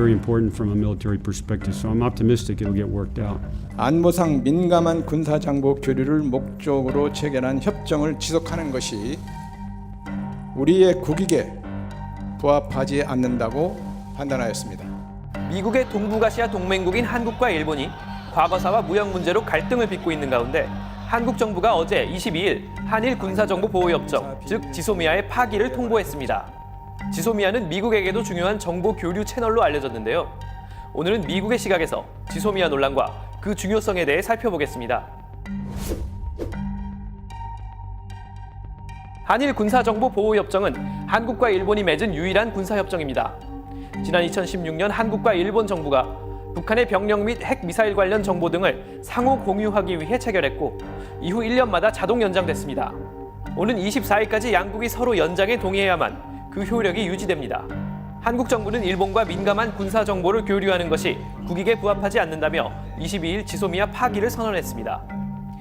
Very important from a military perspective, so I'm optimistic it'll get worked out. 안보상 민감한 군사정보 교류를 목적으로 체결한 협정을 지속하는 것이 우리의 국익에 부합하지 않는다고 판단하였습니다. 미국의 동북아시아 동맹국인 한국과 일본이 과거사와 무역 문제로 갈등을 빚고 있는 가운데 한국 정부가 어제 22일 한일 군사정보보호협정, 즉 지소미아의 파기를 통보했습니다. 지소미아는 미국에게도 중요한 정보 교류 채널로 알려졌는데요. 오늘은 미국의 시각에서 지소미아 논란과 그 중요성에 대해 살펴보겠습니다. 한일 군사정보보호협정은 한국과 일본이 맺은 유일한 군사협정입니다. 지난 2016년 한국과 일본 정부가 북한의 병력 및 핵미사일 관련 정보 등을 상호 공유하기 위해 체결했고 이후 1년마다 자동 연장됐습니다. 오는 24일까지 양국이 서로 연장에 동의해야만 그 효력이 유지됩니다. 한국 정부는 일본과 민감한 군사 정보를 교류하는 것이 국익에 부합하지 않는다며 22일 지소미아 파기를 선언했습니다.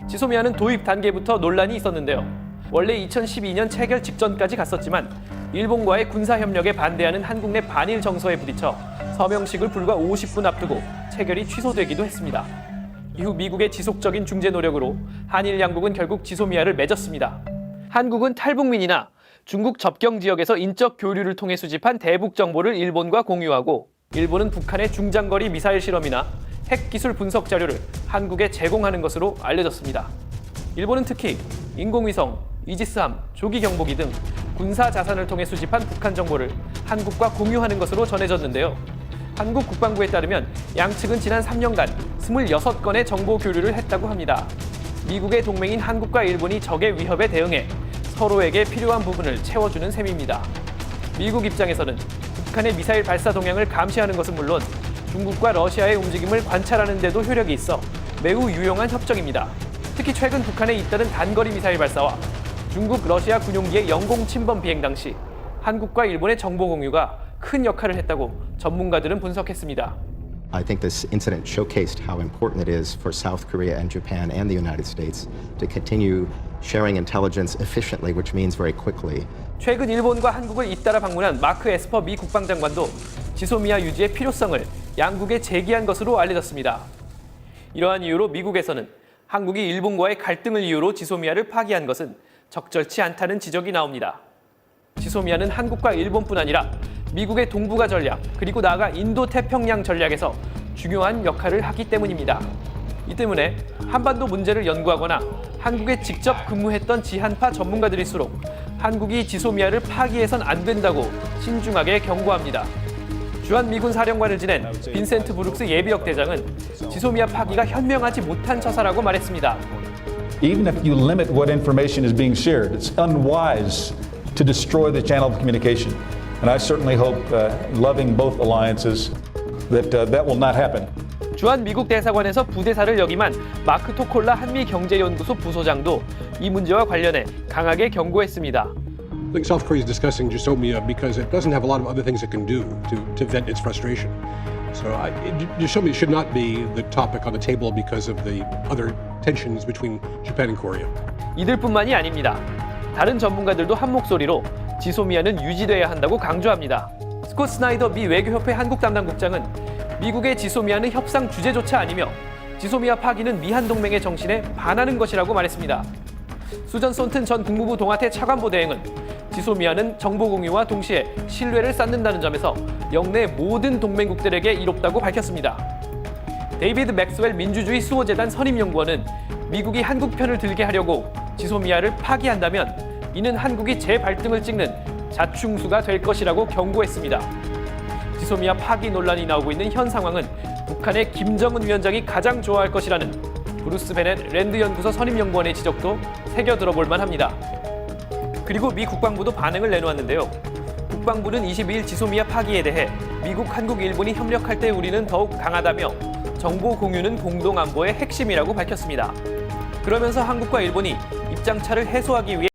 지소미아는 도입 단계부터 논란이 있었는데요. 원래 2012년 체결 직전까지 갔었지만 일본과의 군사협력에 반대하는 한국 내 반일 정서에 부딪혀 서명식을 불과 50분 앞두고 체결이 취소되기도 했습니다. 이후 미국의 지속적인 중재 노력으로 한일 양국은 결국 지소미아를 맺었습니다. 한국은 탈북민이나 중국 접경 지역에서 인적 교류를 통해 수집한 대북 정보를 일본과 공유하고 일본은 북한의 중장거리 미사일 실험이나 핵기술 분석 자료를 한국에 제공하는 것으로 알려졌습니다. 일본은 특히 인공위성, 이지스함, 조기 경보기 등 군사 자산을 통해 수집한 북한 정보를 한국과 공유하는 것으로 전해졌는데요. 한국 국방부에 따르면 양측은 지난 3년간 26건의 정보 교류를 했다고 합니다. 미국의 동맹인 한국과 일본이 적의 위협에 대응해 서로에게 필요한 부분을 채워주는 셈입니다. 미국 입장에서는 북한의 미사일 발사 동향을 감시하는 것은 물론 중국과 러시아의 움직임을 관찰하는 데도 효력이 있어 매우 유용한 협정입니다. 특히 최근 북한에 잇따른 단거리 미사일 발사와 중국, 러시아 군용기의 영공 침범 비행 당시 한국과 일본의 정보 공유가 큰 역할을 했다고 전문가들은 분석했습니다. I think this incident showcased how important it is for South Korea and Japan and the United States to continue sharing intelligence efficiently, which means very quickly. 최근 일본과 한국을 잇따라 방문한 마크 에스퍼 미 국방장관도 지소미아 유지의 필요성을 양국에 제기한 것으로 알려졌습니다. 이러한 이유로 미국에서는 한국이 일본과의 갈등을 이유로 지소미아를 파기한 것은 적절치 않다는 지적이 나옵니다. 지소미아는 한국과 일본뿐 아니라 미국의 동북아 전략, 그리고 나아가 인도 태평양 전략에서 중요한 역할을 하기 때문입니다. 이 때문에 한반도 문제를 연구하거나 한국에 직접 근무했던 지한파 전문가들일수록 한국이 지소미아를 파기해선 안 된다고 신중하게 경고합니다. 주한미군 사령관을 지낸 빈센트 브룩스 예비역 대장은 지소미아 파기가 현명하지 못한 처사라고 말했습니다. Even if you limit what information is being shared, it's unwise to destroy the channel of communication. And I certainly hope, loving both alliances, that will not happen. 주한 미국 대사관에서 부대사를 역임한 마크 토콜라 한미경제연구소 부소장도 이 문제와 관련해 강하게 경고했습니다. I think South Korea is discussing Jusomia because it doesn't have a lot of other things it can do to vent its frustration. So Jusomia should not be the topic on the table because of the other tensions between Japan and Korea. 이들뿐만이 아닙니다. 다른 전문가들도 한 목소리로 지소미아는 유지돼야 한다고 강조합니다. 스콧 스나이더 미 외교협회 한국 담당 국장은 미국의 지소미아는 협상 주제조차 아니며 지소미아 파기는 미한동맹의 정신에 반하는 것이라고 말했습니다. 수전 손튼 전 국무부 동아태 차관보 대행은 지소미아는 정보 공유와 동시에 신뢰를 쌓는다는 점에서 영내 모든 동맹국들에게 이롭다고 밝혔습니다. 데이비드 맥스웰 민주주의 수호재단 선임연구원은 미국이 한국 편을 들게 하려고 지소미아를 파기한다면 이는 한국이 재발등을 찍는 자충수가 될 것이라고 경고했습니다. 지소미아 파기 논란이 나오고 있는 현 상황은 북한의 김정은 위원장이 가장 좋아할 것이라는 브루스 베넷 랜드 연구소 선임연구원의 지적도 새겨 들어볼 만합니다. 그리고 미 국방부도 반응을 내놓았는데요. 국방부는 22일 지소미아 파기에 대해 미국, 한국, 일본이 협력할 때 우리는 더욱 강하다며 정보 공유는 공동 안보의 핵심이라고 밝혔습니다. 그러면서 한국과 일본이 입장차를 해소하기 위해